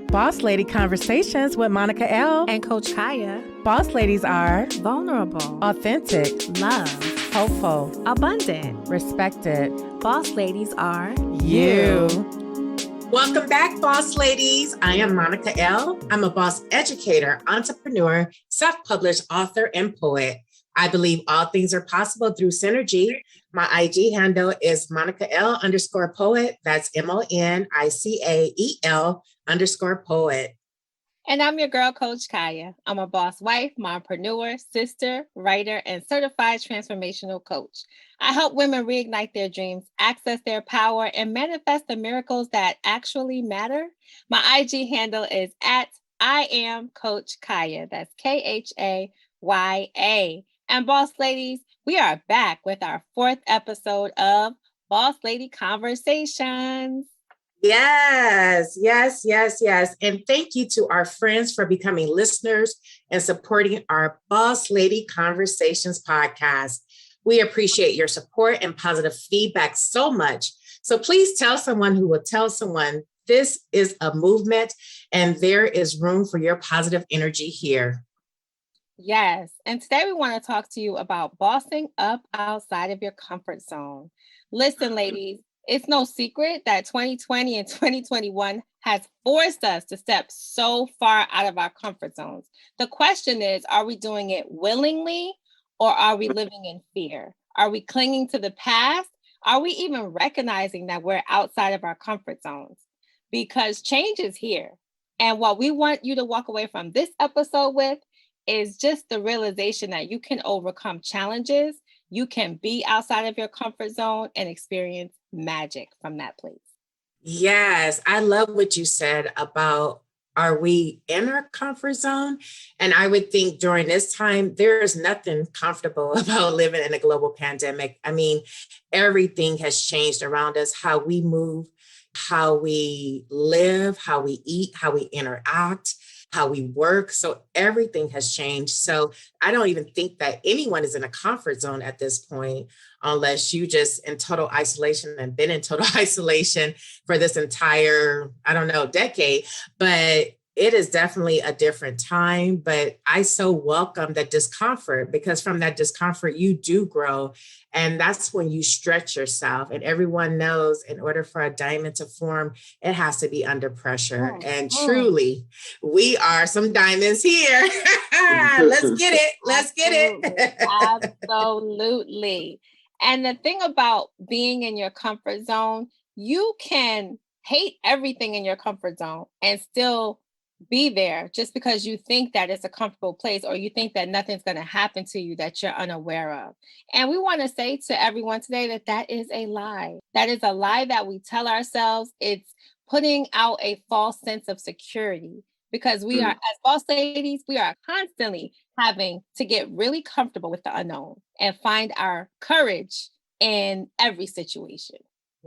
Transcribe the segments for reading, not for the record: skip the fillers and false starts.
Boss Lady Conversations with Monica L. and Coach Khaya. Boss ladies are Vulnerable, authentic, love, hopeful, abundant. respected. Boss ladies are You. Welcome back, boss ladies. I am Monica L. I'm a boss educator, entrepreneur, self-published author, and poet. I believe all things are possible through synergy. My IG handle is Monica L _poet. That's MONICAEL _poet. And I'm your girl, Coach Khaya. I'm a boss wife, mompreneur, sister, writer, and certified transformational coach. I help women reignite their dreams, access their power, and manifest the miracles that actually matter. My IG handle is at I am Coach Khaya. That's KHAYA. And boss ladies, we are back with our 4th episode of Boss Lady Conversations. Yes. And thank you to our friends for becoming listeners and supporting our Boss Lady Conversations podcast. We appreciate your support and positive feedback so much. So please tell someone who will tell someone this is a movement and there is room for your positive energy here. Yes. And today we want to talk to you about bossing up outside of your comfort zone. Listen, ladies, it's no secret that 2020 and 2021 has forced us to step so far out of our comfort zones. The question is, are we doing it willingly or are we living in fear? Are we clinging to the past? Are we even recognizing that we're outside of our comfort zones? Because change is here. And what we want you to walk away from this episode with is just the realization that you can overcome challenges. You can be outside of your comfort zone and experience magic from that place. Yes, I love what you said about are we in our comfort zone? And I would think during this time, there is nothing comfortable about living in a global pandemic. I mean, everything has changed around us, how we move, how we live, how we eat, how we interact, how we work. So everything has changed. So I don't even think that anyone is in a comfort zone at this point, unless you just in total isolation and been in total isolation for this entire, decade. But it is definitely a different time, but I so welcome that discomfort because from that discomfort, you do grow. And that's when you stretch yourself. And everyone knows in order for a diamond to form, it has to be under pressure. And truly, we are some diamonds here. Let's get it. Let's get it. Absolutely. And the thing about being in your comfort zone, you can hate everything in your comfort zone and still be there just because you think that it's a comfortable place or you think that nothing's going to happen to you that you're unaware of. And we want to say to everyone today that that is a lie. That is a lie that we tell ourselves. It's putting out a false sense of security because we are, as boss ladies, we are constantly having to get really comfortable with the unknown and find our courage in every situation.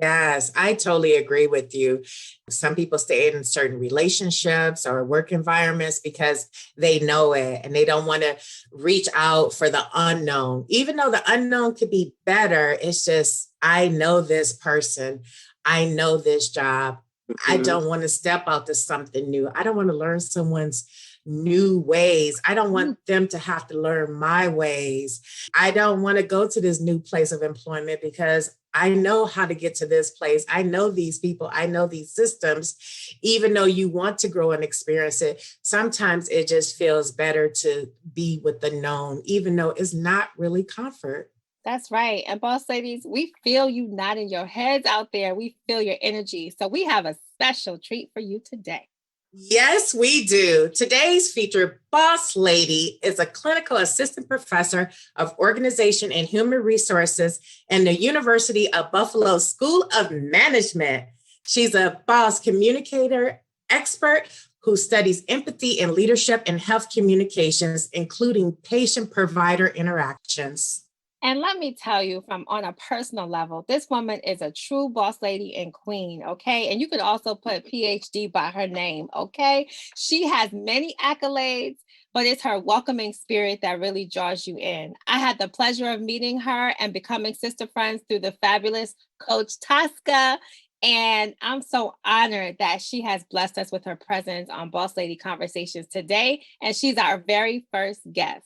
Yes, I totally agree with you. Some people stay in certain relationships or work environments because they know it and they don't want to reach out for the unknown. Even though the unknown could be better, it's just, I know this person. I know this job. I don't want to step out to something new. I don't want to learn someone's new ways. I don't want them to have to learn my ways. I don't want to go to this new place of employment because I know how to get to this place. I know these people. I know these systems. Even though you want to grow and experience it, sometimes it just feels better to be with the known, even though it's not really comfort. That's right. And boss ladies, we feel you nodding your heads out there. We feel your energy. So we have a special treat for you today. Yes, we do. Today's featured boss lady is a clinical assistant professor of organization and human resources in the University of Buffalo School of Management. She's a boss communicator expert who studies empathy and leadership in health communications, including patient-provider interactions. And let me tell you from on a personal level, this woman is a true boss lady and queen, okay? And you could also put PhD by her name, okay? She has many accolades, but it's her welcoming spirit that really draws you in. I had the pleasure of meeting her and becoming sister friends through the fabulous Coach Tosca. And I'm so honored that she has blessed us with her presence on Boss Lady Conversations today. And she's our very first guest.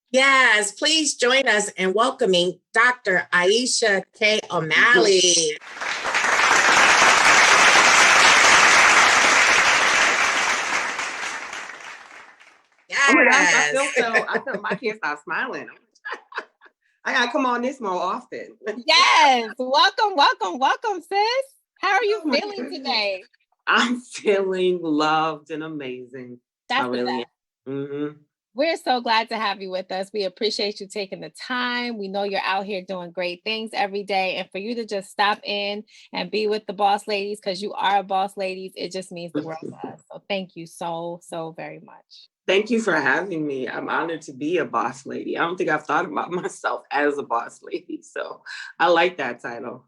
Yes, please join us in welcoming Dr. Aisha O'Malley. Yes. Oh my gosh, I feel I can't stop smiling. I gotta come on this more often. Yes. Welcome, sis. How are you feeling today? I'm feeling loved and amazing. That's I really am. Mm-hmm. We're so glad to have you with us. We appreciate you taking the time. We know you're out here doing great things every day. And for you to just stop in and be with the boss ladies, because you are a boss ladies, it just means the world to us. So thank you so very much. Thank you for having me. I'm honored to be a boss lady. I don't think I've thought about myself as a boss lady. So I like that title.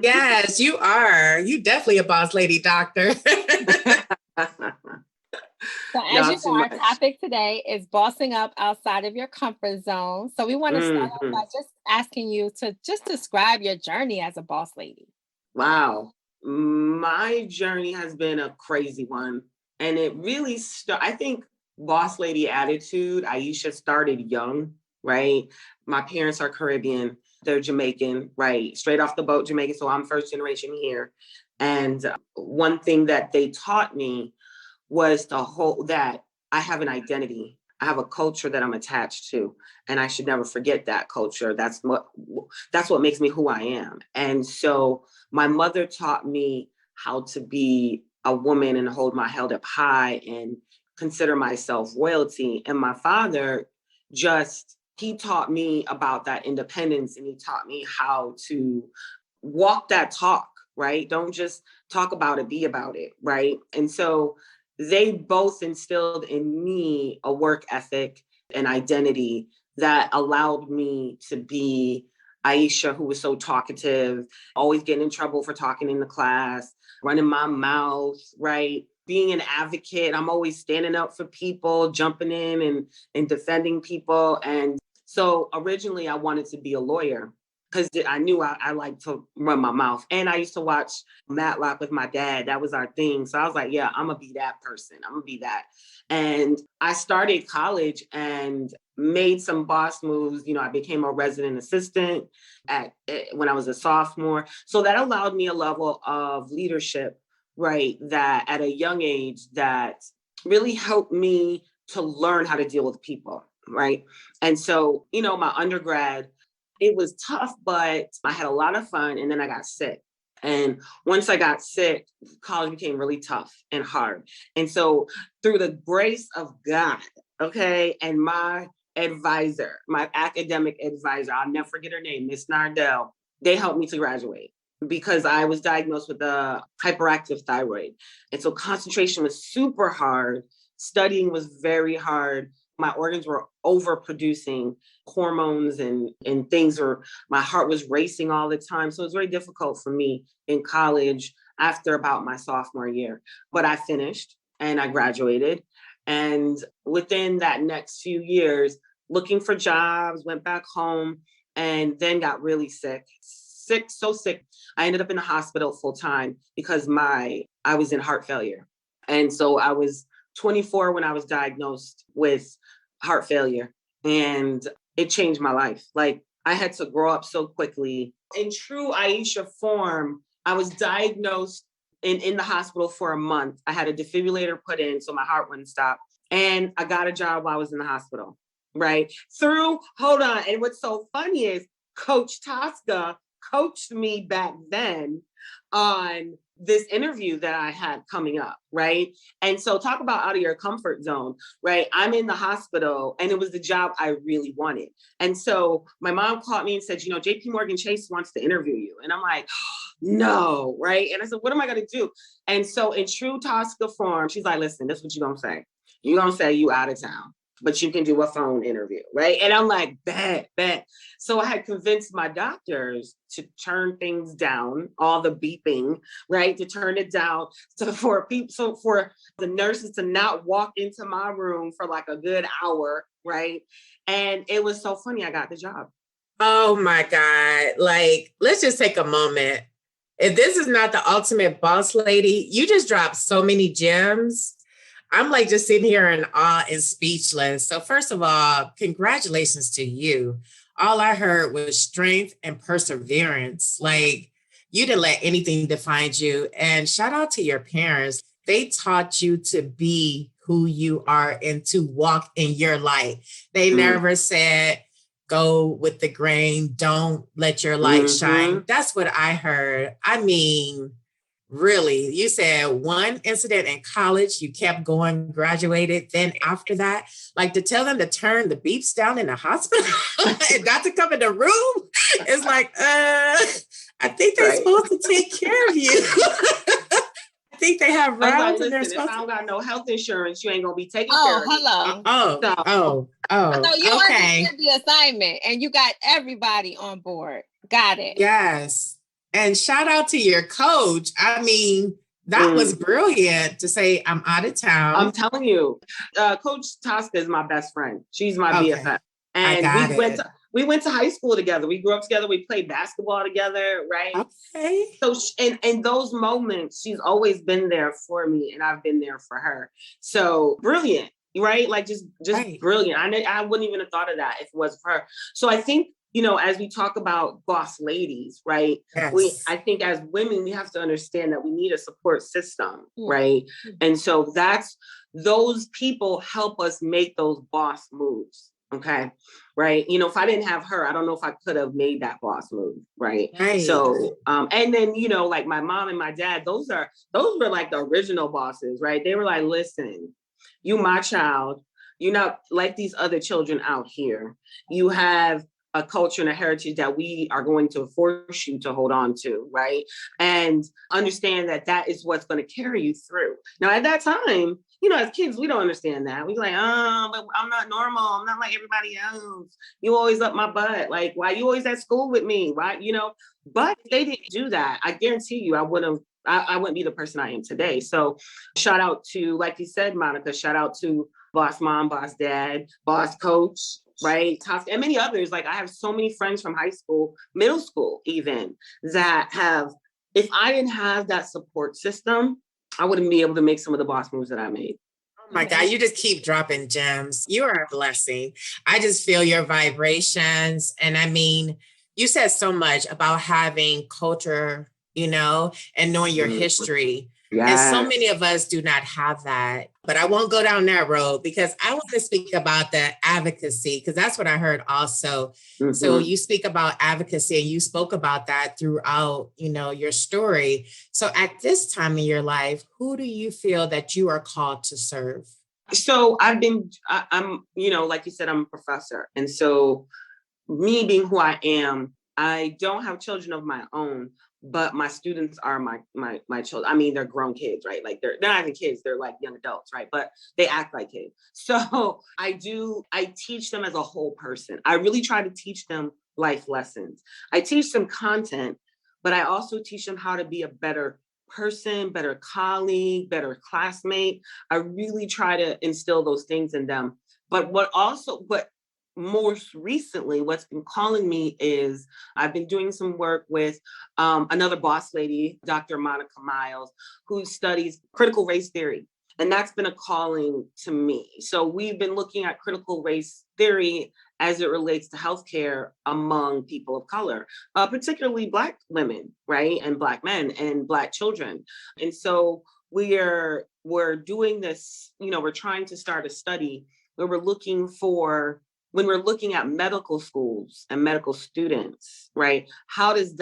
Yes, you are. You definitely a boss lady, doctor. So as you know, our topic today is bossing up outside of your comfort zone. So we want to start off by just asking you to just describe your journey as a boss lady. Wow. My journey has been a crazy one. And it really I think boss lady attitude, Aisha, started young, right? My parents are Caribbean. They're Jamaican, right? Straight off the boat, Jamaican. So I'm first generation here. And one thing that they taught me was that I have an identity. I have a culture that I'm attached to, and I should never forget that culture. That's what makes me who I am. And so my mother taught me how to be a woman and hold my head up high and consider myself royalty. And my father he taught me about that independence, and he taught me how to walk that talk, right? Don't just talk about it, be about it, right? And so they both instilled in me a work ethic and identity that allowed me to be Aisha, who was so talkative, always getting in trouble for talking in the class, running my mouth, right? Being an advocate. I'm always standing up for people, jumping in and defending people. And so originally I wanted to be a lawyer, because I knew I like to run my mouth. And I used to watch Matlock with my dad. That was our thing. So I was like, yeah, I'm going to be that person. I'm going to be that. And I started college and made some boss moves. You know, I became a resident assistant when I was a sophomore. So that allowed me a level of leadership, right, that at a young age that really helped me to learn how to deal with people, right? And so, you know, my undergrad, it was tough, but I had a lot of fun. And then I got sick. And once I got sick, college became really tough and hard. And so through the grace of God, okay, and my advisor, my academic advisor, I'll never forget her name, Miss Nardell, they helped me to graduate because I was diagnosed with a hyperactive thyroid. And so concentration was super hard. Studying was very hard. My organs were overproducing hormones and things, or my heart was racing all the time. So it was very difficult for me in college after about my sophomore year. But I finished and I graduated. And within that next few years, looking for jobs, went back home, and then got really sick, so sick. I ended up in the hospital full time because I was in heart failure. And so I was 24 when I was diagnosed with heart failure, and it changed my life. Like, I had to grow up so quickly. In true Aisha form, I was diagnosed in the hospital for a month. I had a defibrillator put in so my heart wouldn't stop. And I got a job while I was in the hospital, right? Hold on. And what's so funny is Coach Tosca coached me back then on this interview that I had coming up, right? And so talk about out of your comfort zone, right? I'm in the hospital and it was the job I really wanted. And so my mom called me and said, you know, JP Morgan Chase wants to interview you. And I'm like, no, right? And I said, what am I going to do? And so in true Tosca form, she's like, listen, this is what you're going to say. You're going to say you out of town, but you can do a phone interview, right? And I'm like, bet. So I had convinced my doctors to turn things down, all the beeping, right? To turn it down for the nurses to not walk into my room for like a good hour, right? And it was so funny, I got the job. Oh my God. Like, let's just take a moment If this is not the ultimate boss lady, you just dropped so many gems. I'm like just sitting here in awe and speechless. So first of all, congratulations to you. All I heard was strength and perseverance. Like you didn't let anything define you. And shout out to your parents. They taught you to be who you are and to walk in your light. They never said, go with the grain. Don't let your light shine. That's what I heard. I mean, really, you said one incident in college, you kept going, graduated. Then after that, like to tell them to turn the beeps down in the hospital and not to come in the room, it's like, I think they're supposed to take care of you. I think they have rounds and they're supposed if I don't got no health insurance, you ain't gonna be taking Oh, care of me. hello. So you okay. understood the assignment and you got everybody on board. Got it. Yes. And shout out to your coach. I mean, that was brilliant to say, I'm out of town. I'm telling you, Coach Tosca is my best friend. She's my BFF. And we went to high school together. We grew up together. We played basketball together, right? Okay. So, in those moments, she's always been there for me, and I've been there for her. So brilliant, right? Like just right. Brilliant. I wouldn't even have thought of that if it wasn't for her. So I think, as we talk about boss ladies, right? Yes. I think as women, we have to understand that we need a support system, right? And so those people help us make those boss moves. Okay. Right. If I didn't have her, I don't know if I could have made that boss move. Right. So, and then, like my mom and my dad, those were like the original bosses, right? They were like, listen, you, my child, you're not like these other children out here. You have a culture and a heritage that we are going to force you to hold on to, right? And understand that is what's going to carry you through. Now, at that time, as kids, we don't understand that. We're like, but I'm not normal. I'm not like everybody else. You always up my butt. Like, why you always at school with me? Why, but if they didn't do that, I guarantee you, I wouldn't be the person I am today. So shout out to, like you said, Monica, shout out to boss mom, boss dad, boss coach, right? And many others. Like I have so many friends from high school, middle school, even that if I didn't have that support system, I wouldn't be able to make some of the boss moves that I made. Oh my God, you just keep dropping gems. You are a blessing. I just feel your vibrations. And I mean, you said so much about having culture, and knowing your history. Yes. And so many of us do not have that. But I won't go down that road because I want to speak about the advocacy, because that's what I heard also. Mm-hmm. So you speak about advocacy and you spoke about that throughout, your story. So at this time in your life, who do you feel that you are called to serve? So I'm, like you said, I'm a professor. And so me being who I am, I don't have children of my own, but my students are my children. I mean, they're grown kids, right? Like they're not even kids, they're like young adults, right? But they act like kids. So I teach them as a whole person. I really try to teach them life lessons. I teach them content, but I also teach them how to be a better person, better colleague, better classmate. I really try to instill those things in them. But most recently, what's been calling me is I've been doing some work with another boss lady, Dr. Monica Miles, who studies critical race theory. And that's been a calling to me. So we've been looking at critical race theory as it relates to healthcare among people of color, particularly Black women, right? And Black men and Black children. And so we're doing this, we're trying to start a study where we're looking for, when we're looking at medical schools and medical students, right? How does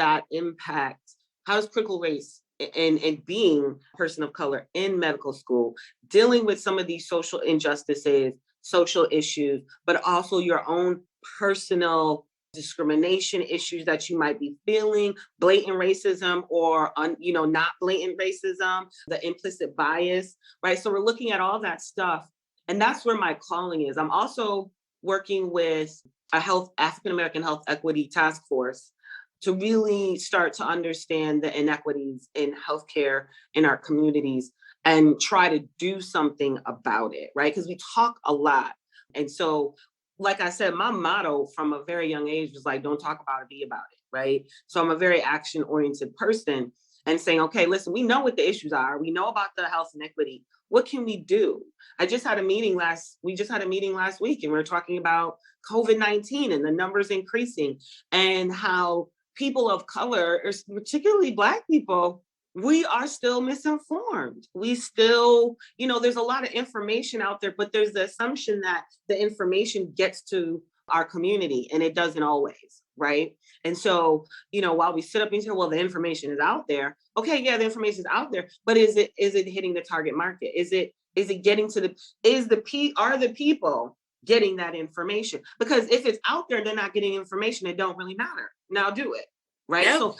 critical race and being a person of color in medical school, dealing with some of these social injustices, social issues, but also your own personal discrimination issues that you might be feeling, blatant racism or, not blatant racism, the implicit bias, right? So we're looking at all that stuff. And that's where my calling is. I'm also working with a African-American health equity task force to really start to understand the inequities in healthcare in our communities and try to do something about it, right? Because we talk a lot. And so, like I said, my motto from a very young age was like, don't talk about it, be about it, right? So I'm a very action-oriented person. and saying, okay, listen, we know what the issues are. We know about the health inequity. What can we do? We just had a meeting last week, and we were talking about COVID-19 and the numbers increasing, and how people of color, particularly Black people, we are still misinformed. We still, there's a lot of information out there, but there's the assumption that the information gets to our community, and it doesn't always, right? And so, while we sit up and say, well, the information is out there. Okay, yeah, the information is out there, but is it hitting the target market? Is it getting to are the people getting that information? Because if it's out there, they're not getting information, it don't really matter. Now do it. Right. Yep. So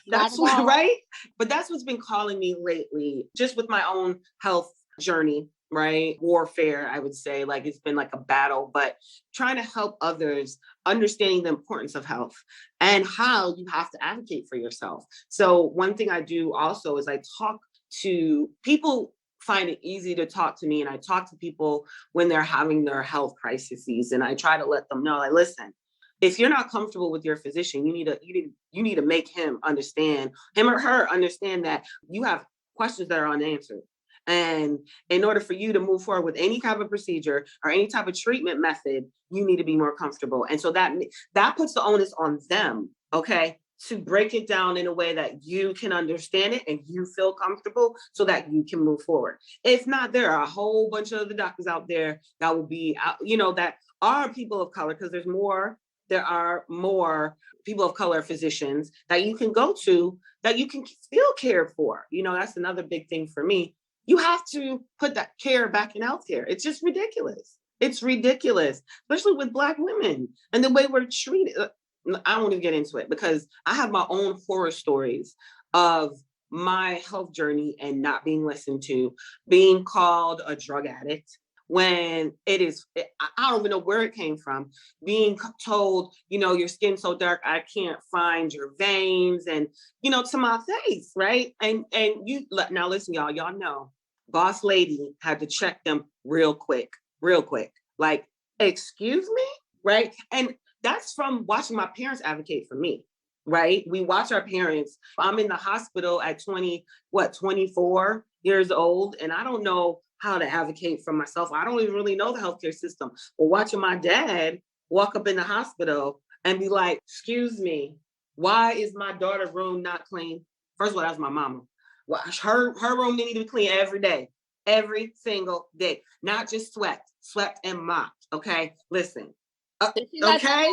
that's what, right. But that's what's been calling me lately, just with my own health journey, right? Warfare, I would say, like it's been like a battle, but trying to help others understanding the importance of health and how you have to advocate for yourself. So one thing I do also is I talk to people, find it easy to talk to me. And I talk to people when they're having their health crises. And I try to let them know, like, listen, if you're not comfortable with your physician, you need to make him or her understand that you have questions that are unanswered. And in order for you to move forward with any type of procedure or any type of treatment method, you need to be more comfortable. And so that puts the onus on them, okay, to break it down in a way that you can understand it and you feel comfortable so that you can move forward. If not, there are a whole bunch of other doctors out there that will be, that are people of color, because there are more people of color physicians that you can go to that you can feel cared for. That's another big thing for me. You have to put that care back in healthcare. It's just ridiculous. It's ridiculous, especially with Black women and the way we're treated. I won't even get into it because I have my own horror stories of my health journey and not being listened to, being called a drug addict, when I don't even know where it came from, being told, your skin's so dark, I can't find your veins, and, to my face, right? And now listen, y'all know, boss lady had to check them real quick, like, excuse me, right? And that's from watching my parents advocate for me, right? We watch our parents. I'm in the hospital at 24 years old, and I don't know how to advocate for myself. I don't even really know the healthcare system. But watching my dad walk up in the hospital and be like, excuse me, why is my daughter's room not clean? First of all, that's my mama. Well, her room needed to be clean every day, every single day, not just swept and mopped. Okay, listen. Okay.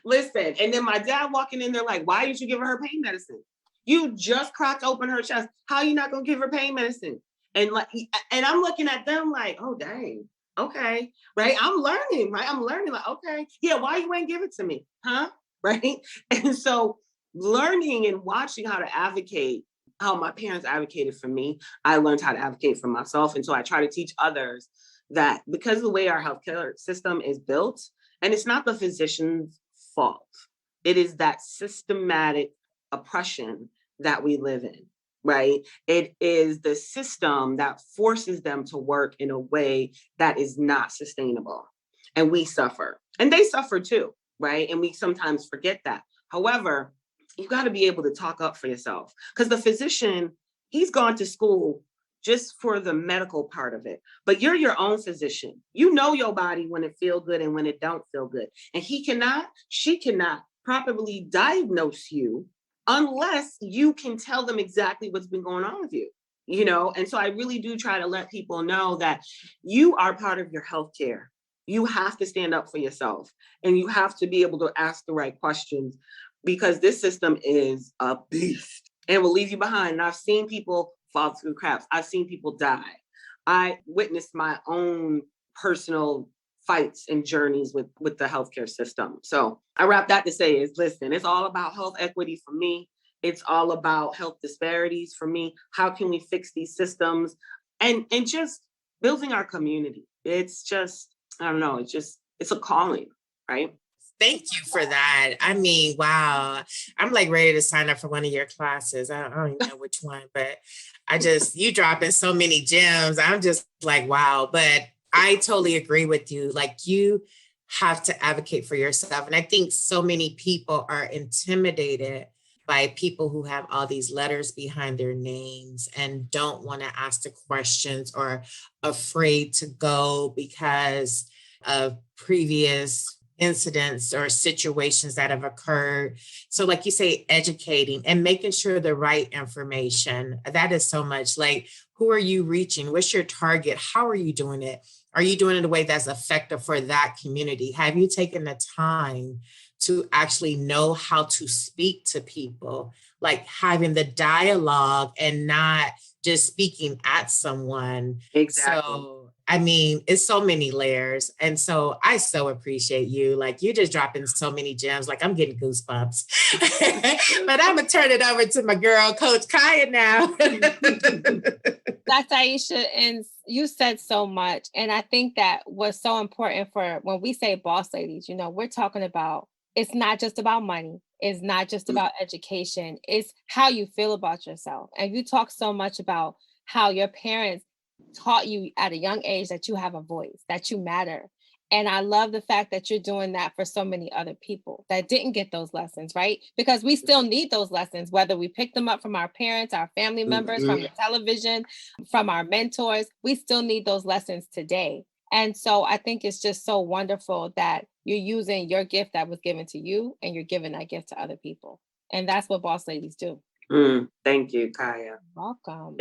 Listen. And then my dad walking in there like, why did you give her pain medicine? You just cracked open her chest. How are you not gonna give her pain medicine? And I'm looking at them like, oh dang, okay, right? I'm learning, like, okay, yeah, why you ain't give it to me, huh? Right? And so learning and watching how to advocate, how my parents advocated for me, I learned how to advocate for myself. And so I try to teach others that because of the way our healthcare system is built, and it's not the physician's fault, it is that systematic oppression that we live in, right? It is the system that forces them to work in a way that is not sustainable. And we suffer, and they suffer too, right? And we sometimes forget that. However, you got to be able to talk up for yourself, because the physician, he's gone to school just for the medical part of it. But you're your own physician. You know your body when it feels good and when it don't feel good. And she cannot properly diagnose you unless you can tell them exactly what's been going on with you, And so I really do try to let people know that you are part of your healthcare. You have to stand up for yourself, and you have to be able to ask the right questions, because this system is a beast and will leave you behind. And I've seen people fall through cracks. I've seen people die. I witnessed my own personal fights and journeys with the healthcare system. So I wrap that to say is, listen, it's all about health equity for me. It's all about health disparities for me. How can we fix these systems? And just building our community. It's just, I don't know, it's a calling, right? Thank you for that. I mean, wow. I'm like ready to sign up for one of your classes. I don't even know which one, but you dropping so many gems. I'm just like, wow. But I totally agree with you. Like, you have to advocate for yourself. And I think so many people are intimidated by people who have all these letters behind their names and don't want to ask the questions or afraid to go because of previous incidents or situations that have occurred. So like you say, educating and making sure the right information, that is so much. Like, who are you reaching? What's your target? How are you doing it? Are you doing it in a way that's effective for that community? Have you taken the time to actually know how to speak to people, like having the dialogue and not just speaking at someone? Exactly. So, I mean, it's so many layers. And so I so appreciate you. Like, you're just dropping so many gems. Like, I'm getting goosebumps. But I'm going to turn it over to my girl, Coach Khaya now. Dr. Aisha, and you said so much. And I think that was so important for when we say boss ladies, you know, we're talking about, it's not just about money. It's not just about education. It's how you feel about yourself. And you talk so much about how your parents taught you at a young age that you have a voice, that you matter. And I love the fact that you're doing that for so many other people that didn't get those lessons, right? Because we still need those lessons, whether we pick them up from our parents, our family members, from the television, from our mentors, we still need those lessons today. And so I think it's just so wonderful that you're using your gift that was given to you and you're giving that gift to other people. And that's what boss ladies do. Thank you, Khaya. Welcome.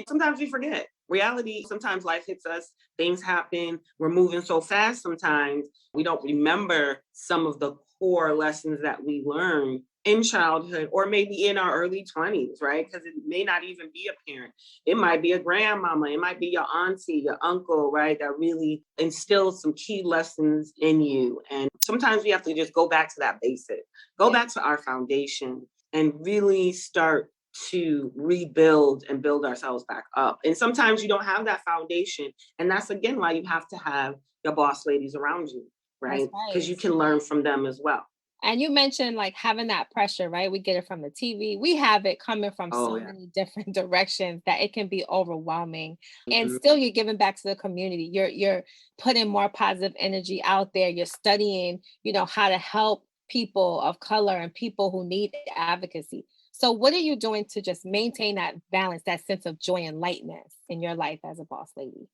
Sometimes we forget. Reality, sometimes life hits us, things happen, we're moving so fast sometimes, we don't remember some of the core lessons that we learned in childhood or maybe in our early 20s, right? Because it may not even be a parent. It might be a grandmama, it might be your auntie, your uncle, right? That really instills some key lessons in you. And sometimes we have to just go back to that basic, go back to our foundation and really start to rebuild and build ourselves back up. And sometimes you don't have that foundation. And that's again why you have to have your boss ladies around you, right? Because you can learn from them as well. And you mentioned like having that pressure, right? We get it from the TV. We have it coming from many different directions that it can be overwhelming. And still you're giving back to the community. You're putting more positive energy out there. You're studying, you know, how to help people of color and people who need advocacy. So what are you doing to just maintain that balance, that sense of joy and lightness in your life as a boss lady?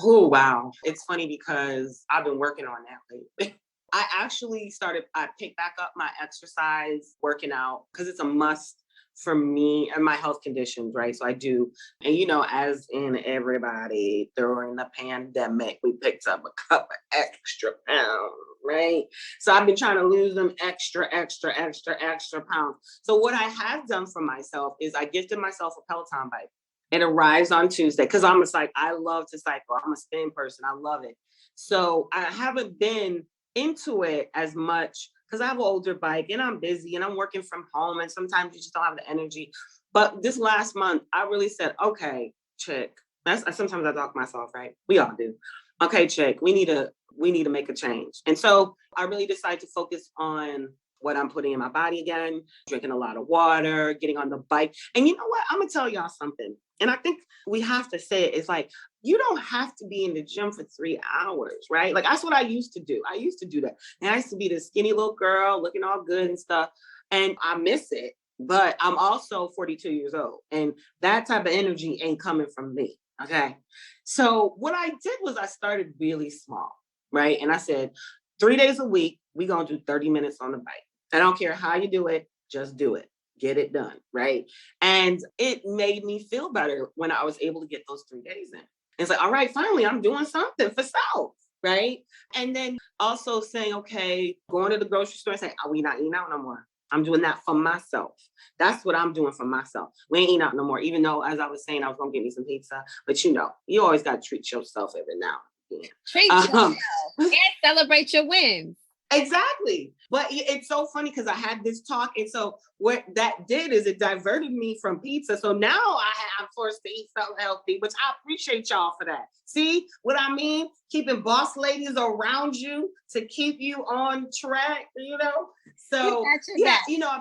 Oh, wow. It's funny because I've been working on that lately. I picked back up my exercise, working out, because it's a must for me and my health conditions, right? So I do. And, you know, as in everybody during the pandemic, we picked up a couple extra pounds, right? So I've been trying to lose them extra pounds. So what I have done for myself is I gifted myself a Peloton bike. It arrives on Tuesday because I love to cycle. I'm a spin person. I love it. So I haven't been into it as much because I have an older bike and I'm busy and I'm working from home and sometimes you just don't have the energy. But this last month, I really said, okay, chick. Sometimes I talk myself, right? We all do. Okay, chick, we need to make a change. And so I really decided to focus on what I'm putting in my body again, drinking a lot of water, getting on the bike. And you know what? I'm going to tell y'all something. And I think we have to say it. It's like, you don't have to be in the gym for 3 hours, right? Like, that's what I used to do. I used to do that. And I used to be this skinny little girl looking all good and stuff. And I miss it. But I'm also 42 years old. And that type of energy ain't coming from me. Okay. So what I did was I started really small, right? And I said, 3 days a week, we're going to do 30 minutes on the bike. I don't care how you do it, just do it. Get it done, right? And it made me feel better when I was able to get those 3 days in. It's like, all right, finally, I'm doing something for self, right? And then also saying, okay, going to the grocery store and saying, are we not eating out no more? I'm doing that for myself. That's what I'm doing for myself. We ain't eating out no more, even though, as I was saying, I was going to get me some pizza. But you know, you always got to treat yourself every now and then. Treat yourself and celebrate your wins. Exactly. But it's so funny because I had this talk. And so what that did is it diverted me from pizza. So now I'm forced to eat something healthy, which I appreciate y'all for that. See what I mean? Keeping boss ladies around you to keep you on track, you know? So yeah, you know,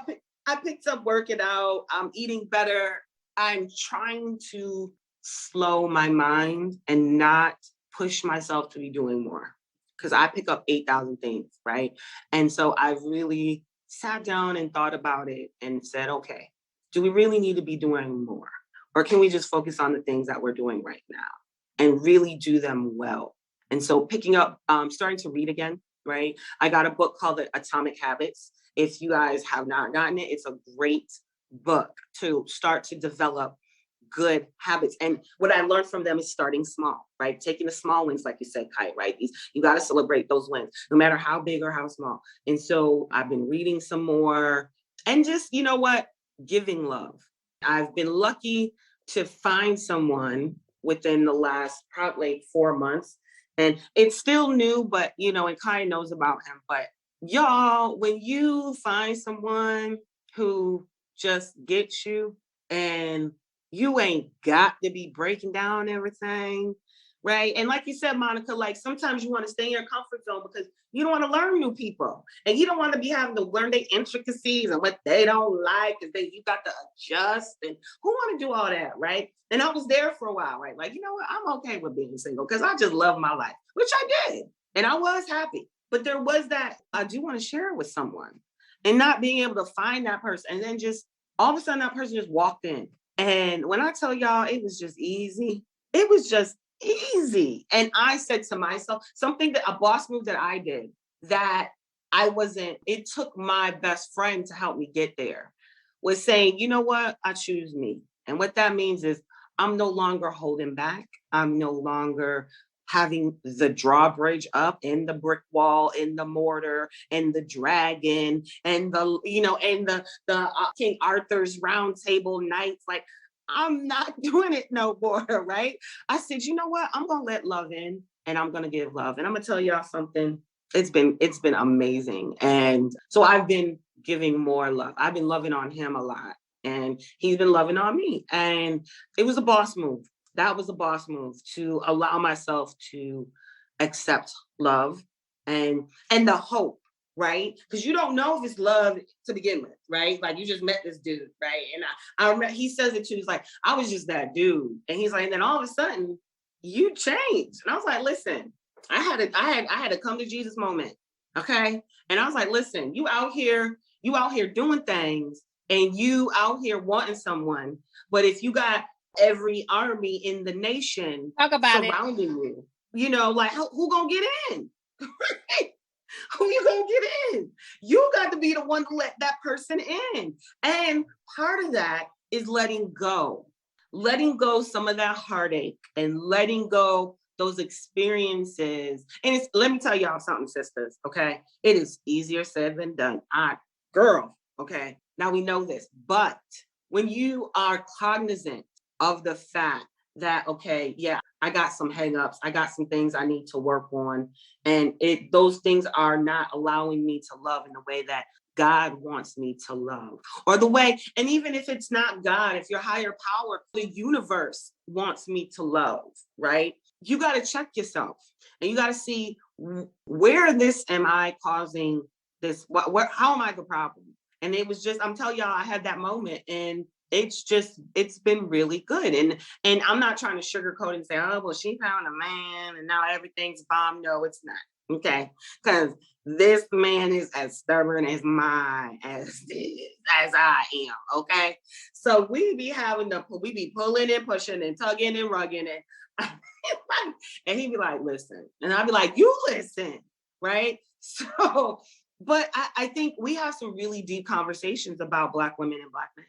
I picked up working out. I'm eating better. I'm trying to slow my mind and not push myself to be doing more. Because I pick up 8,000 things, right? And so I've really sat down and thought about it and said, okay, do we really need to be doing more? Or can we just focus on the things that we're doing right now and really do them well? And so picking up, starting to read again, right? I got a book called The Atomic Habits. If you guys have not gotten it, it's a great book to start to develop good habits. And what I learned from them is starting small, right? Taking the small wins, like you said, Kai, right? You got to celebrate those wins, no matter how big or how small. And so I've been reading some more and just, you know what? Giving love. I've been lucky to find someone within the last probably 4 months. And it's still new, but, you know, and Kai knows about him. But y'all, when you find someone who just gets you and you ain't got to be breaking down everything, right? And like you said, Monica, like sometimes you want to stay in your comfort zone because you don't want to learn new people and you don't want to be having to learn their intricacies and what they don't like and then you got to adjust and who want to do all that, right? And I was there for a while, right? Like, you know what? I'm okay with being single because I just love my life, which I did. And I was happy. But there was that, I do want to share it with someone and not being able to find that person. And then just all of a sudden that person just walked in. And when I tell y'all, it was just easy. It was just easy. And I said to myself, something that a boss move that I did that it took my best friend to help me get there was saying, you know what? I choose me. And what that means is I'm no longer holding back. I'm no longer having the drawbridge up in the brick wall, in the mortar, and the dragon, and the King Arthur's round table knights. Like, I'm not doing it no more, right? I said, you know what? I'm gonna let love in and I'm gonna give love. And I'm gonna tell y'all something. It's been amazing. And so I've been giving more love. I've been loving on him a lot. And he's been loving on me. And it was a boss move. That was a boss move to allow myself to accept love and the hope, right? Because you don't know if it's love to begin with, right? Like you just met this dude, right? And I remember he says it too. He's like, I was just that dude, and he's like, and then all of a sudden you changed, and I was like, listen, I had a come to Jesus moment, okay? And I was like, listen, you out here doing things, and you out here wanting someone, but if you got every army in the nation surrounding you, you know, like who gonna get in? Who you gonna get in? You got to be the one to let that person in. And part of that is letting go some of that heartache and letting go those experiences. And let me tell y'all something, sisters, okay? It is easier said than done. Girl, okay? Now we know this, but when you are cognizant of the fact that, okay, yeah, I got some hangups, I got some things I need to work on, and those things are not allowing me to love in the way that God wants me to love, or the way, and even if it's not God, if your higher power, the universe wants me to love, right? You got to check yourself, and you got to see where am I causing this? How am I the problem? And it was just, I'm telling y'all, I had that moment, and it's been really good. And I'm not trying to sugarcoat and say, oh, well, she found a man and now everything's bomb. No, it's not. Okay. Because this man is as stubborn as I am. Okay. So we be pulling and pushing and tugging and rugging and he'd be like, listen. And I'd be like, you listen. Right. So, but I think we have some really deep conversations about Black women and Black men.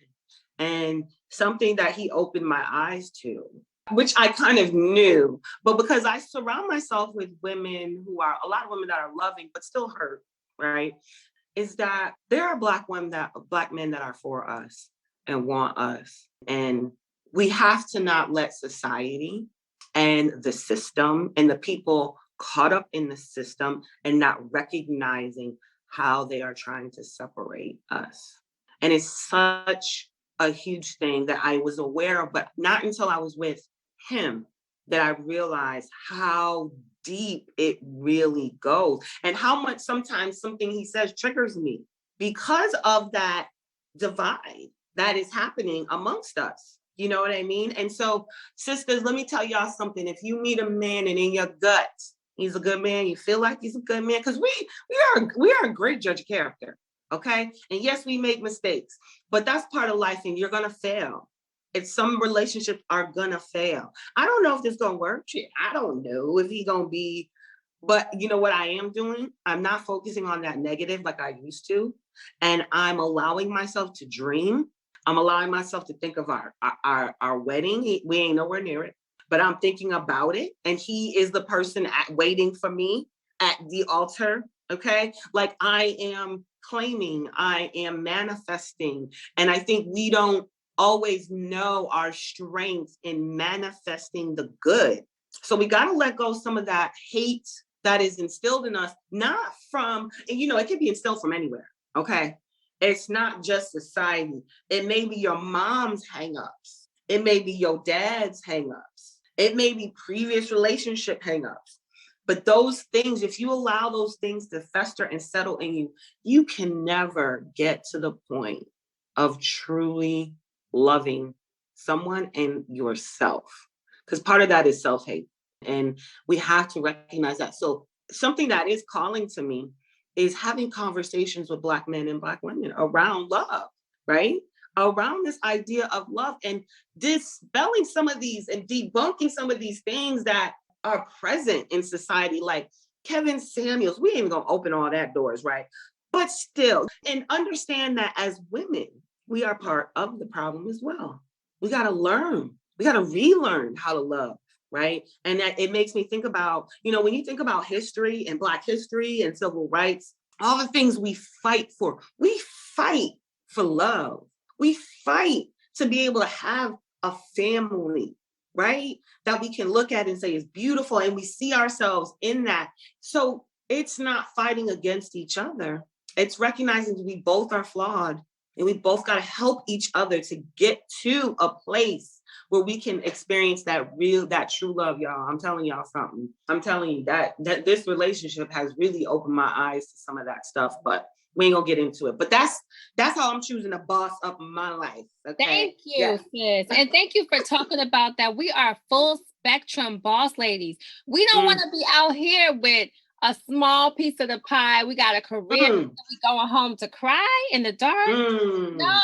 And something that he opened my eyes to, which I kind of knew, but because I surround myself with a lot of women that are loving, but still hurt, right? Is that there are Black men that are for us and want us. And we have to not let society and the system and the people caught up in the system and not recognizing how they are trying to separate us. And it's such a huge thing that I was aware of, but not until I was with him that I realized how deep it really goes and how much sometimes something he says triggers me because of that divide that is happening amongst us. You know what I mean? And so, sisters, let me tell y'all something. If you meet a man and in your gut, he's a good man, you feel like he's a good man, because we are a great judge of character. Okay. And yes, we make mistakes, but that's part of life and you're going to fail. Some relationships are going to fail. I don't know if this is going to work. I don't know if he's going to be, but you know what I am doing? I'm not focusing on that negative like I used to. And I'm allowing myself to dream. I'm allowing myself to think of our wedding. We ain't nowhere near it, but I'm thinking about it. And he is the person waiting for me at the altar. Okay. Like I am claiming, I am manifesting. And I think we don't always know our strength in manifesting the good. So we got to let go some of that hate that is instilled in us, not from, and it can be instilled from anywhere. Okay. It's not just society. It may be your mom's hangups. It may be your dad's hangups. It may be previous relationship hangups. But those things, if you allow those things to fester and settle in you, you can never get to the point of truly loving someone and yourself. Because part of that is self-hate. And we have to recognize that. So something that is calling to me is having conversations with Black men and Black women around love, right? Around this idea of love and dispelling some of these and debunking some of these things that are present in society, like Kevin Samuels. We ain't even gonna open all that doors, right? But still, and understand that as women, we are part of the problem as well. We gotta learn, we gotta relearn how to love, right? And that it makes me think about, when you think about history and Black history and civil rights, all the things we fight for love. We fight to be able to have a family, right? That we can look at and say is beautiful and we see ourselves in that. So it's not fighting against each other. It's recognizing we both are flawed and we both got to help each other to get to a place where we can experience that true love, y'all. I'm telling y'all something. I'm telling you that this relationship has really opened my eyes to some of that stuff, but we ain't gonna get into it. But that's how I'm choosing to boss up my life. Okay? Thank you, sis. And thank you for talking about that. We are full spectrum boss ladies. We don't want to be out here with a small piece of the pie. We got a career. We going home to cry in the dark. No.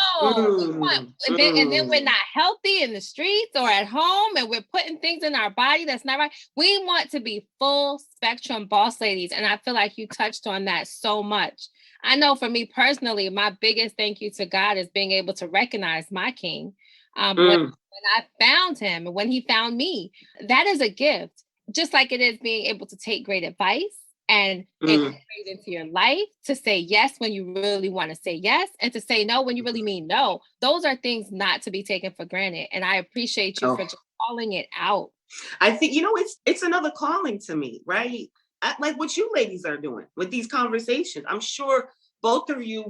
We want, and then we're not healthy in the streets or at home and we're putting things in our body that's not right. We want to be full spectrum boss ladies. And I feel like you touched on that so much. I know for me personally, my biggest thank you to God is being able to recognize my king when I found him and when he found me. That is a gift, just like it is being able to take great advice and incorporate into your life, to say yes when you really want to say yes and to say no when you really mean no. Those are things not to be taken for granted. And I appreciate you for just calling it out. I think, it's another calling to me, right? Like what you ladies are doing with these conversations. I'm sure both of you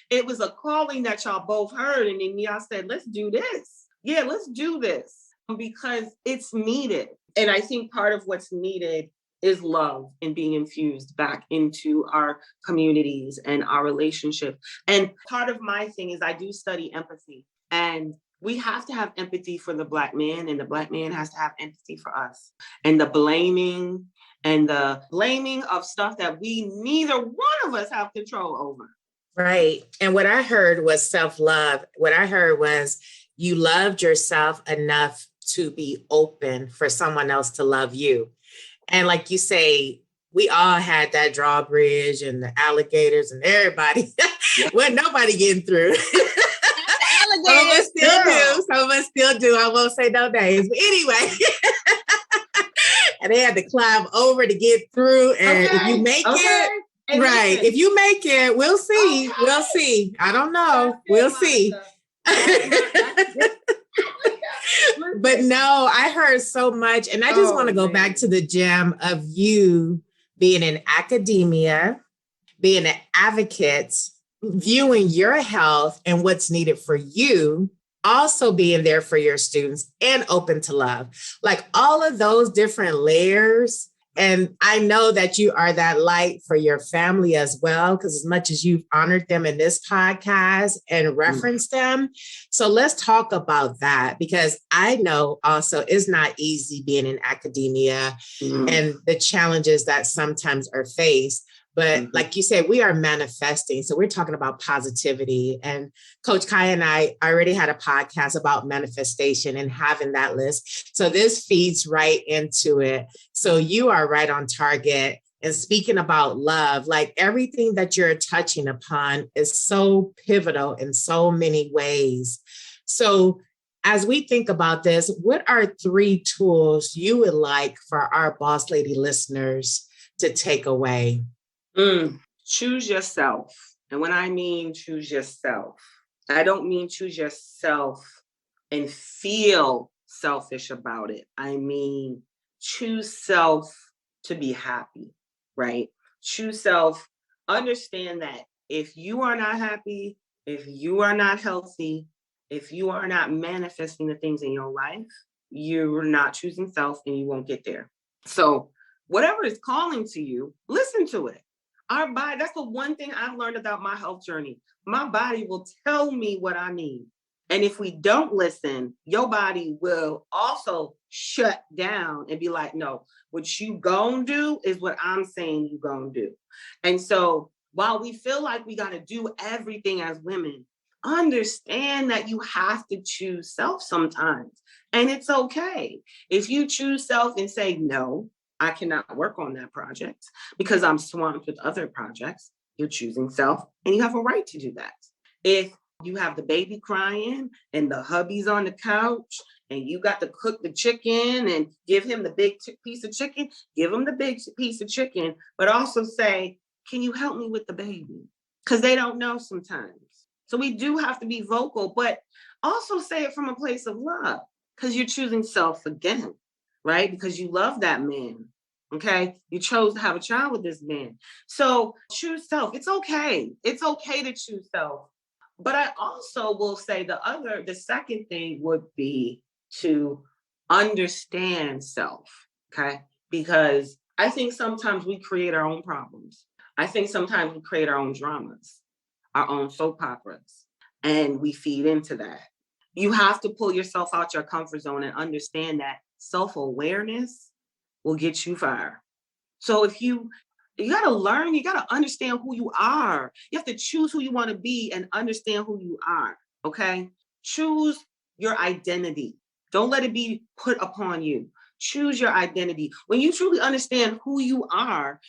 it was a calling that y'all both heard. And then y'all said, let's do this. Yeah, let's do this because it's needed. And I think part of what's needed is love and being infused back into our communities and our relationship. And part of my thing is I do study empathy, and we have to have empathy for the Black man, and the Black man has to have empathy for us. And the blaming of stuff that neither one of us have control over. Right. And what I heard was self-love. What I heard was you loved yourself enough to be open for someone else to love you. And like you say, we all had that drawbridge and the alligators and everybody. Wasn't nobody getting through. Some of us still do. Some of us still do. I won't say no names. But anyway. And they had to climb over to get through. And if you make it, right. If you make it, we'll see. Okay. We'll see. I don't know. We'll see. But no, I heard so much. And I just want to go back to the gem of you being in academia, being an advocate, viewing your health and what's needed for you, also being there for your students and open to love. Like all of those different layers. And I know that you are that light for your family as well, because as much as you've honored them in this podcast and referenced them. So let's talk about that, because I know also it's not easy being in academia and the challenges that sometimes are faced. But like you said, we are manifesting. So we're talking about positivity. And Coach Khaya and I already had a podcast about manifestation and having that list. So this feeds right into it. So you are right on target. And speaking about love, like everything that you're touching upon is so pivotal in so many ways. So as we think about this, what are 3 tools you would like for our Boss Lady listeners to take away? Choose yourself. And when I mean choose yourself, I don't mean choose yourself and feel selfish about it. I mean, choose self to be happy, right? Choose self. Understand that if you are not happy, if you are not healthy, if you are not manifesting the things in your life, you're not choosing self and you won't get there. So whatever is calling to you, listen to it. Our body, that's the one thing I've learned about my health journey. My body will tell me what I need. And if we don't listen, your body will also shut down and be like, no, what you gonna do is what I'm saying you gonna do. And so while we feel like we gotta do everything as women, understand that you have to choose self sometimes. And it's okay. If you choose self and say, no, I cannot work on that project because I'm swamped with other projects, you're choosing self and you have a right to do that. If you have the baby crying and the hubby's on the couch and you got to cook the chicken and give him the big piece of chicken, give him the big piece of chicken, but also say, can you help me with the baby? Because they don't know sometimes. So we do have to be vocal, but also say it from a place of love because you're choosing self again, right? Because you love that man. Okay. You chose to have a child with this man. So choose self. It's okay. It's okay to choose self. But I also will say the second thing would be to understand self. Okay. Because I think sometimes we create our own problems. I think sometimes we create our own dramas, our own soap operas, and we feed into that. You have to pull yourself out your comfort zone and understand that self-awareness will get you far. So if you got to learn, you got to understand who you are. You have to choose who you want to be and understand who you are. Okay. Choose your identity. Don't let it be put upon you. Choose your identity. When you truly understand who you are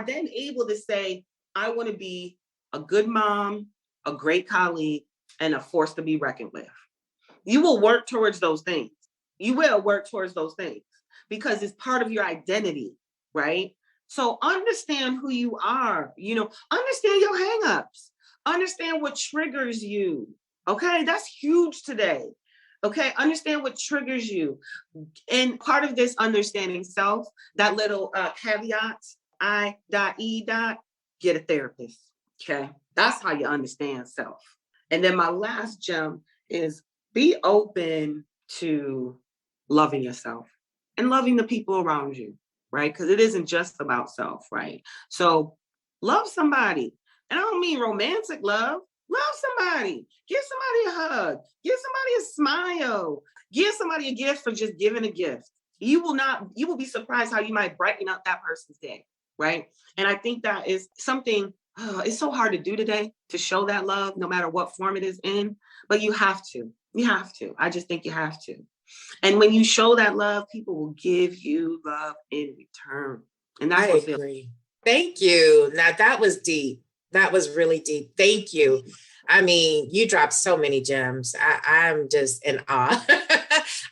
then able to say, I want to be a good mom, a great colleague, and a force to be reckoned with. You will work towards those things. You will work towards those things because it's part of your identity, right? So understand who you are, understand your hangups, understand what triggers you. Okay, that's huge today. Okay, understand what triggers you. And part of this understanding self, that little caveat, get a therapist. Okay, that's how you understand self. And then my last gem is be open to loving yourself and loving the people around you, right? Because it isn't just about self, right? So love somebody. And I don't mean romantic love. Love somebody. Give somebody a hug. Give somebody a smile. Give somebody a gift for just giving a gift. You will be surprised how you might brighten up that person's day, right? And I think that is something, it's so hard to do today, to show that love, no matter what form it is in, but you have to. You have to. I just think you have to. And when you show that love, people will give you love in return. And that's what I agree. Thank you. Now that was deep. That was really deep. Thank you. I mean, you dropped so many gems. I'm just in awe.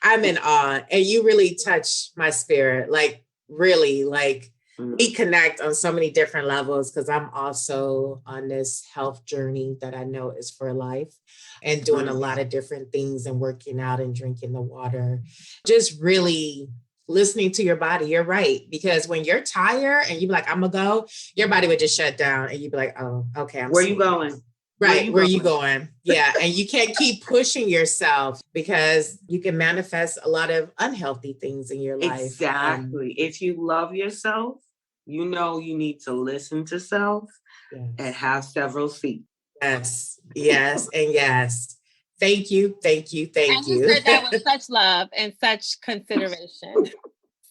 I'm in awe. And you really touched my spirit. Like, really, like, we connect on so many different levels because I'm also on this health journey that I know is for life and doing a lot of different things and working out and drinking the water. Just really listening to your body. You're right. Because when you're tired and you be like, I'm gonna go, your body would just shut down and you'd be like, oh, okay. Where you going? Right. Where you going? Yeah. And you can't keep pushing yourself because you can manifest a lot of unhealthy things in your life. Exactly. If you love yourself, you know you need to listen to self and have several seats. Yes. Yes. And yes. Thank you. Thank you. Thank you. You said that with such love and such consideration.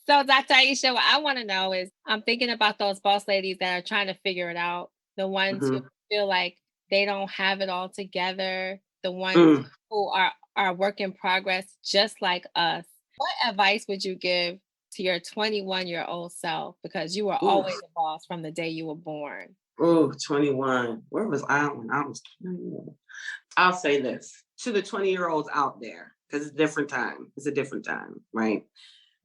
So, Dr. Aisha, what I want to know is I'm thinking about those boss ladies that are trying to figure it out, the ones who Mhm. feel like they don't have it all together, the ones Mm. who are work in progress just like us. What advice would you give to your 21-year-old self? Because you were always Oof. a boss from the day you were born. Ooh, 21. Where was I when I was 21? I'll say this to the 20-year-olds out there, because it's a different time. It's a different time, right?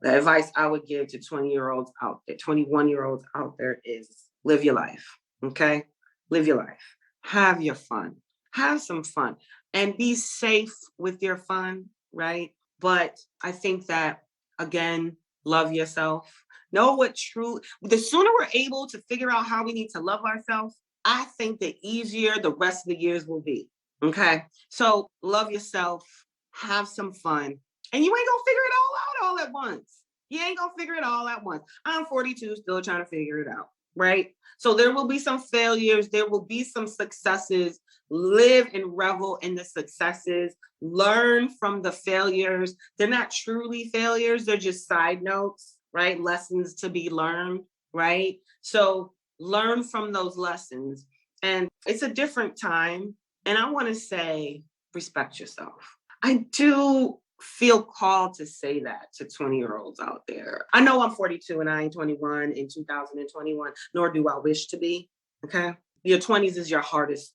The advice I would give to 20-year-olds out there, 21-year-olds out there is live your life. Okay? Live your life. Have your fun. Have some fun and be safe with your fun, right? But I think that, again, love yourself. Know what true, the sooner we're able to figure out how we need to love ourselves, I think the easier the rest of the years will be. Okay? So love yourself, have some fun, and you ain't gonna figure it all out all at once. You ain't gonna figure it all at once. I'm 42, still trying to figure it out, right? So there will be some failures, there will be some successes. Live and revel in the successes. Learn from the failures. They're not truly failures, they're just side notes, right? Lessons to be learned, right? So learn from those lessons. And it's a different time. And I want to say, respect yourself. I do feel called to say that to 20-year-olds out there. I know I'm 42 and I ain't 21 in 2021, nor do I wish to be. Okay. Your 20s is your hardest,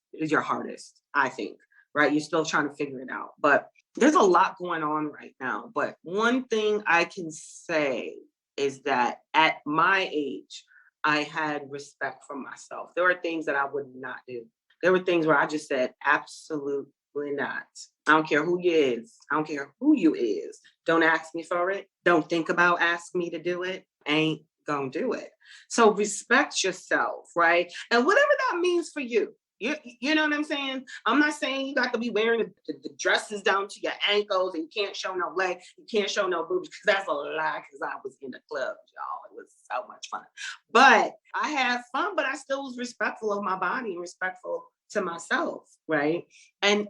I think, right? You're still trying to figure it out. But there's a lot going on right now. But one thing I can say is that at my age, I had respect for myself. There were things that I would not do. There were things where I just said, absolutely not. I don't care who you is. I don't care who you is. Don't ask me for it. Don't think about asking me to do it. Ain't gonna do it. So respect yourself, right? And whatever that means for you. You know what I'm saying? I'm not saying you got to be wearing the dresses down to your ankles and you can't show no leg, you can't show no boobs, because that's a lie, because I was in the club, y'all. It was so much fun. But I had fun, but I still was respectful of my body and respectful to myself, right? And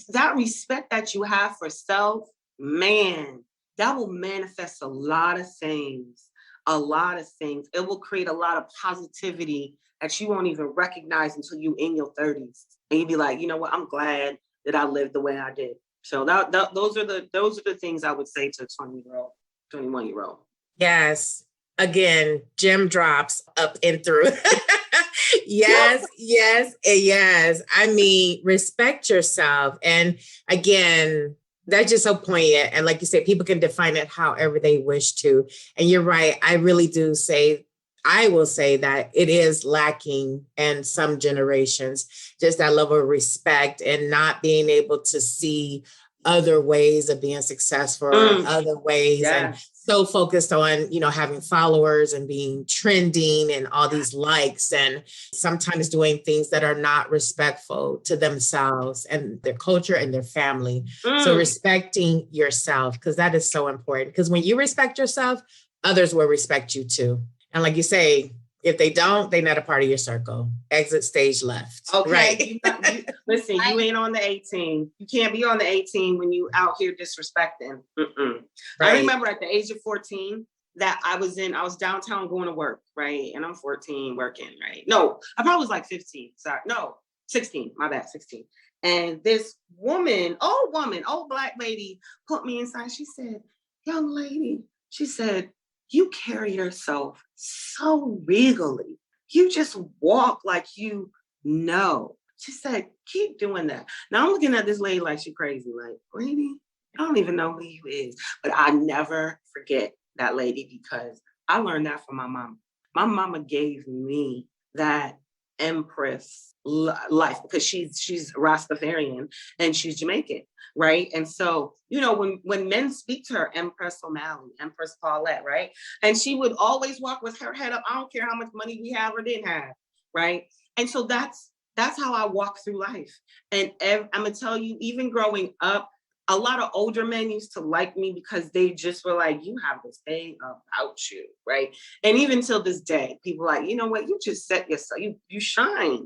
that respect that you have for self, man, that will manifest a lot of things. A lot of things. It will create a lot of positivity that you won't even recognize until you in your 30s. And you'd be like, you know what? I'm glad that I lived the way I did. So those are the things I would say to a 20-year-old, 21-year-old. Yes. Again, gem drops up and through. Yes, yes, and yes. I mean, respect yourself. And again, that's just so poignant. And like you said, people can define it however they wish to. And you're right. I will say that it is lacking in some generations, just that level of respect and not being able to see other ways of being successful or other ways. Yeah. And so focused on, having followers and being trending and all these likes, and sometimes doing things that are not respectful to themselves and their culture and their family. So respecting yourself, because that is so important. Because when you respect yourself, others will respect you too. And like you say, if they don't, they're not a part of your circle. Exit stage left. Okay. Right. Listen, you ain't on the 18. You can't be on the 18 when you out here disrespecting. Right. I remember at the age of 14 that I was downtown going to work, right? And I'm 14 working, right? No, I probably was like 15. Sorry. No, 16. My bad, 16. And this old Black lady put me inside. She said, young lady, she said, you carry yourself so regally. You just walk like you know. She said, keep doing that. Now I'm looking at this lady like she crazy. Like, lady, I don't even know who you is. But I never forget that lady, because I learned that from my mom. My mama gave me that empress life, because she's Rastafarian and she's Jamaican, right? And so, when men speak to her, Empress O'Malley, Empress Paulette, right? And she would always walk with her head up. I don't care how much money we have or didn't have, right? And so that's how I walk through life. And I'm gonna tell you, even growing up, a lot of older men used to like me because they just were like, you have this thing about you, right? And even till this day, people are like, you know what? You just set yourself, you shine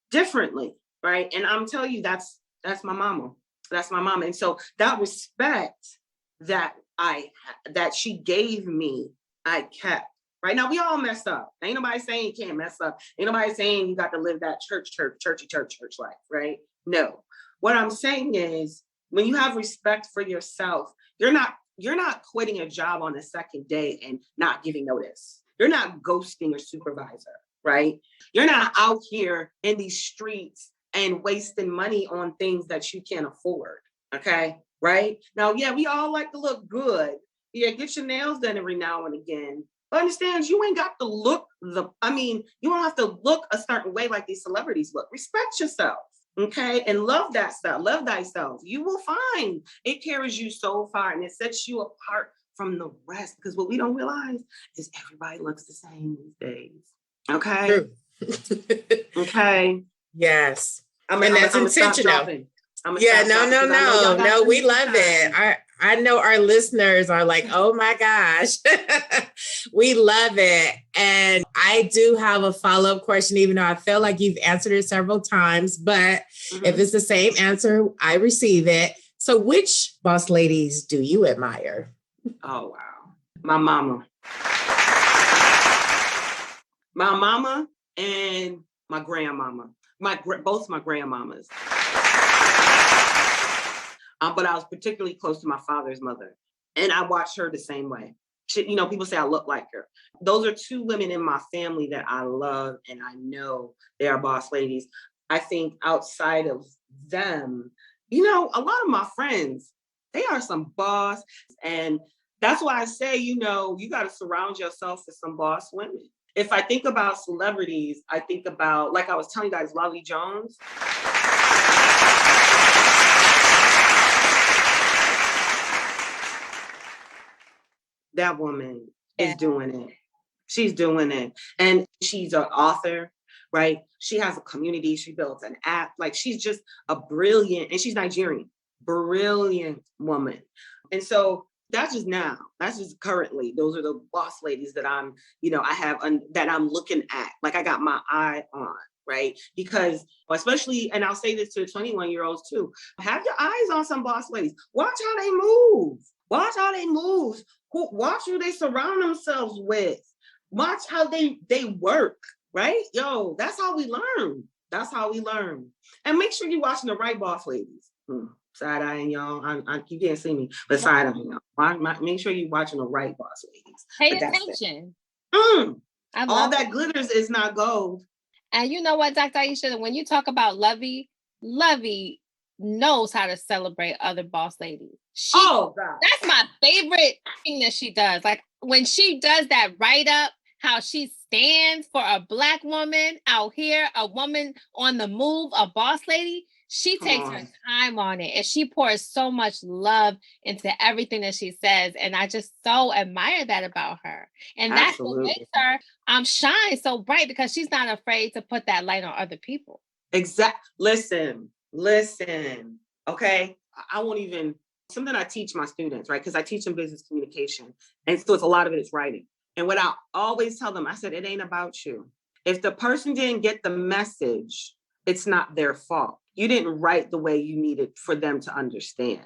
differently, right? And I'm telling you, that's my mama. That's my mama. And so that respect that that she gave me, I kept. Right now, we all mess up. Ain't nobody saying you can't mess up. Ain't nobody saying you got to live that church life, right? No. What I'm saying is, when you have respect for yourself, you're not quitting a job on the second day and not giving notice. You're not ghosting your supervisor, right? You're not out here in these streets and wasting money on things that you can't afford, okay? Right? Now, yeah, we all like to look good. Yeah, get your nails done every now and again. But understand, you ain't got to look you don't have to look a certain way like these celebrities look. Respect yourself, okay? And love that stuff. Love thyself. You will find it carries you so far and it sets you apart from the rest. Because what we don't realize is everybody looks the same these days. Okay? Okay? Yes. And that's intentional. No, we love it. I know our listeners are like, oh my gosh, we love it. And I do have a follow-up question, even though I feel like you've answered it several times, but if it's the same answer, I receive it. So which boss ladies do you admire? Oh, wow. My mama and my grandmama, both my grandmamas. But I was particularly close to my father's mother, and I watched her the same way. She, people say I look like her. Those are two women in my family that I love, and I know they are boss ladies. I think outside of them, a lot of my friends, they are some boss, and that's why I say, you got to surround yourself with some boss women. If I think about celebrities, I think about, like I was telling you guys, Lolly Jones. That woman is doing it. She's doing it. And she's an author, right? She has a community. She builds an app. Like, she's just a brilliant, and she's Nigerian, brilliant woman. And so that's just now. That's just currently. Those are the boss ladies that I'm, that I'm looking at. Like, I got my eye on, right? Because especially, and I'll say this to the 21-year-olds too, have your eyes on some boss ladies. Watch how they move. Watch how they move. Watch who they surround themselves with. Watch how they work, right? Yo, that's how we learn. That's how we learn. And make sure you're watching the right boss ladies. Side-eyeing y'all. You can't see me, but side-eyeing y'all. Make sure you're watching the right boss ladies. Pay attention. All that glitters is not gold. And you know what, Dr. Aisha, when you talk about Lovey knows how to celebrate other boss ladies. God. That's my favorite thing that she does. Like, when she does that write-up, how she stands for a Black woman out here, a woman on the move, a boss lady, she takes her time on it. And she pours so much love into everything that she says. And I just so admire that about her. And that's what makes her shine so bright, because she's not afraid to put that light on other people. Listen. Okay. I won't even, something I teach my students, right? Because I teach them business communication. And so it's a lot of it is writing. And what I always tell them, I said, it ain't about you. If the person didn't get the message, it's not their fault. You didn't write the way you needed for them to understand.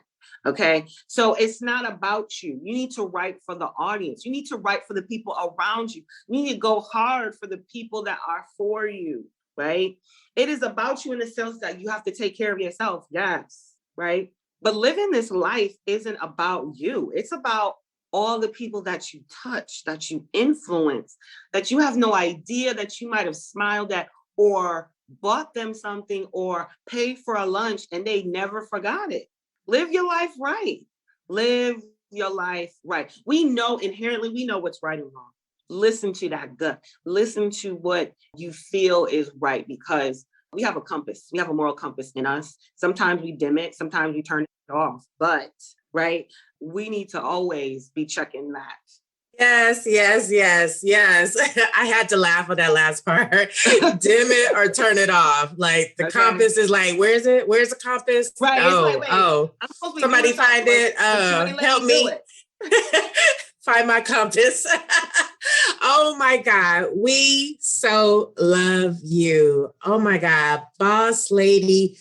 Okay. So it's not about you. You need to write for the audience. You need to write for the people around you. You need to go hard for the people that are for you. Right. It is about you in the sense that you have to take care of yourself. Yes. Right. But living this life isn't about you. It's about all the people that you touch, that you influence, that you have no idea that you might have smiled at or bought them something or paid for a lunch and they never forgot it. Live your life right. Live your life right. Inherently, we know what's right and wrong. Listen to that gut. Listen to what you feel is right, because we have a compass. We have a moral compass in us. Sometimes we dim it. Sometimes we turn it off. But, right, we need to always be checking that. Yes. I had to laugh at that last part. Dim it or turn it off. Like, the compass is like, where's it? Where's the compass? Right. Somebody find it. Help me. Find my compass. Oh my God. We so love you. Oh my God. Boss Lady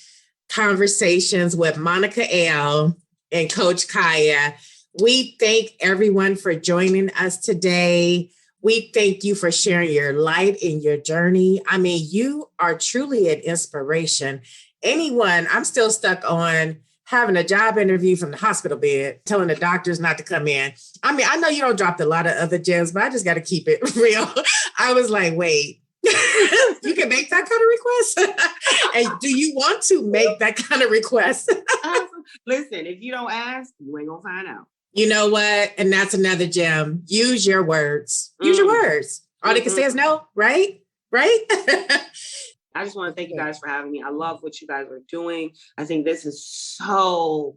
Conversations with Monica L. and Coach Khaya. We thank everyone for joining us today. We thank you for sharing your light in your journey. I mean, you are truly an inspiration. I'm still stuck on having a job interview from the hospital bed, telling the doctors not to come in. I mean, I know you don't drop a lot of other gems, but I just got to keep it real. I was like, wait, you can make that kind of request? And do you want to make that kind of request? Listen, if you don't ask, you ain't gonna find out. You know what? And that's another gem. Use your words. Use your words. All they can say is no, right? Right? I just want to thank you guys for having me. I love what you guys are doing. I think this is so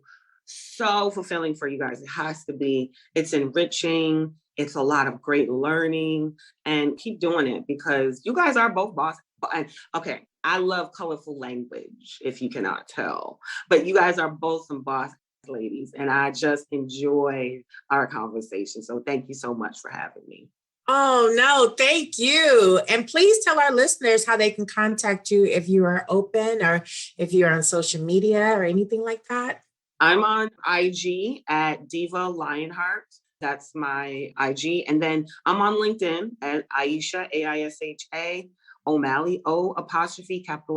fulfilling for you guys. It has to be. It's enriching. It's a lot of great learning, and keep doing it because you guys are both boss. And okay, I love colorful language, if you cannot tell, but you guys are both some boss ladies, and I just enjoyed our conversation. So thank you so much for having me. Oh, no, thank you. And please tell our listeners how they can contact you if you are open or if you're on social media or anything like that. I'm on IG at Diva Lionheart. That's my IG. And then I'm on LinkedIn at Aisha, Aisha O'Malley, O''Mally.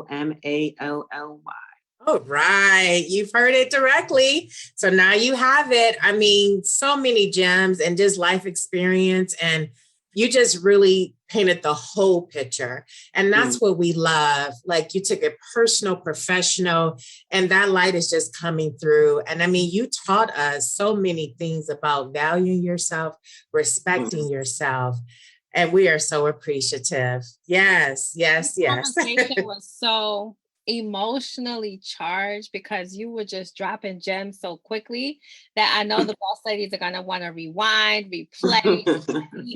All right. You've heard it directly. So now you have it. I mean, so many gems and just life experience. And you just really painted the whole picture. And that's what we love. Like you took it personal, professional, and that light is just coming through. And I mean, you taught us so many things about valuing yourself, respecting yourself. And we are so appreciative. Yes, yes, yes. The conversation was so emotionally charged because you were just dropping gems so quickly that I know the boss ladies are going to want to rewind, replay,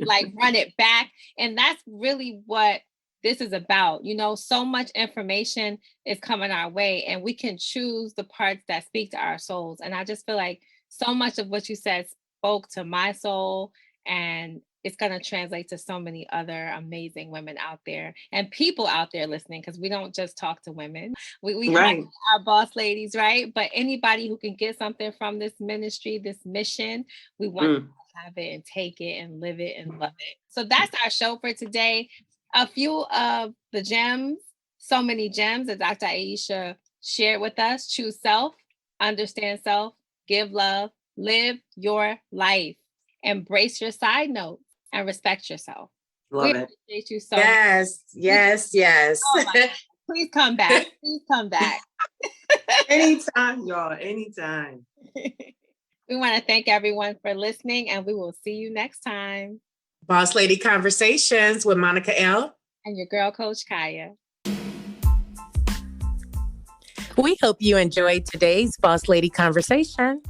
like run it back. And that's really what this is about. You know, so much information is coming our way and we can choose the parts that speak to our souls. And I just feel like so much of what you said spoke to my soul, and it's going to translate to so many other amazing women out there and people out there listening, because we don't just talk to women. We Right. have our boss ladies, right? But anybody who can get something from this ministry, this mission, we want to have it and take it and live it and love it. So that's our show for today. A few of the gems, so many gems that Dr. Aisha shared with us. Choose self, understand self, give love, live your life, embrace your side notes, and respect yourself. Love We it. appreciate you so much. Yes. Oh my God. Please come back. Please come back. Anytime, y'all. Anytime. We want to thank everyone for listening, and we will see you next time. Boss Lady Conversations with Monica L. And your girl, Coach Khaya. We hope you enjoyed today's Boss Lady Conversation.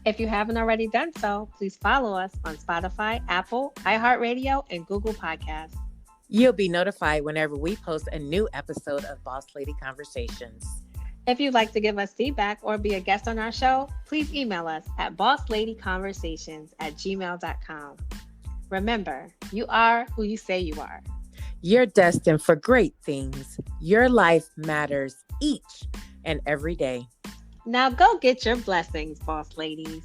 If you haven't already done so, please follow us on Spotify, Apple, iHeartRadio, and Google Podcasts. You'll be notified whenever we post a new episode of Boss Lady Conversations. If you'd like to give us feedback or be a guest on our show, please email us at bossladyconversations@gmail.com. Remember, you are who you say you are. You're destined for great things. Your life matters each and every day. Now go get your blessings, boss ladies.